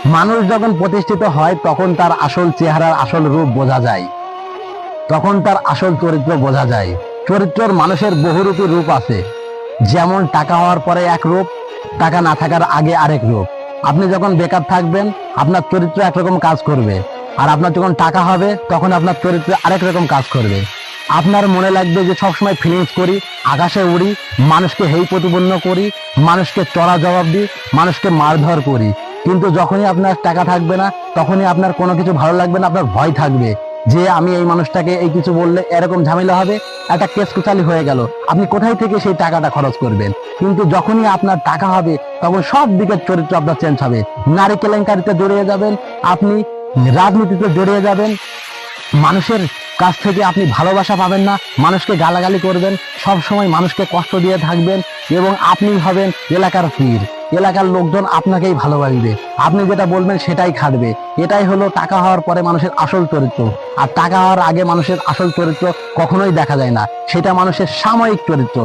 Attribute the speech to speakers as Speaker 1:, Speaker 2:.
Speaker 1: মানুষ যখন প্রতিষ্ঠিত হয় তখন তার আসল চেহারার আসল রূপ বোঝা যায়, তখন তার আসল চরিত্র বোঝা যায়। চরিত্রের মানুষের বহুরূপী রূপ আছে। যেমন টাকা হওয়ার পরে এক রূপ, টাকা না থাকার আগে আরেক রূপ। আপনি যখন বেকার থাকবেন আপনার চরিত্র একরকম কাজ করবে, আর আপনার যখন টাকা হবে তখন আপনার চরিত্র আরেক রকম কাজ করবে। আপনার মনে লাগবে যে সবসময় ফিলিংস করি, আকাশে উড়ি, মানুষকে হেয় প্রতিপন্ন করি, মানুষকে চড়া জবাব দিই, মানুষকে মারধর করি। কিন্তু যখনই আপনার টাকা থাকবে না তখনই আপনার কোনো কিছু ভালো লাগবে না, আপনার ভয় থাকবে যে আমি এই মানুষটাকে এই কিছু বললে এরকম ঝামেলা হবে, একটা কেস কুচালি হয়ে গেল, আপনি কোথায় থেকে সেই টাকাটা খরচ করবেন। কিন্তু যখনই আপনার টাকা হবে তখন সব দিকের চরিত্র আপনার চেঞ্জ হবে। নারী কেলেঙ্কারিতে জড়িয়ে যাবেন, আপনি রাজনীতিতে জড়িয়ে যাবেন, মানুষের কাছ থেকে আপনি ভালোবাসা পাবেন না, মানুষকে গালাগালি করবেন, সব সময় মানুষকে কষ্ট দিয়ে থাকবেন, এবং আপনি হবেন এলাকার পীর। এলাকার লোকজন আপনাকেই ভালোবাসবে, আপনি যেটা বলবেন সেটাই খাটবে। এটাই হলো টাকা হওয়ার পরে মানুষের আসল চরিত্র। আর টাকা হওয়ার আগে মানুষের আসল চরিত্র কখনোই দেখা যায় না, সেটা মানুষের সাময়িক চরিত্র।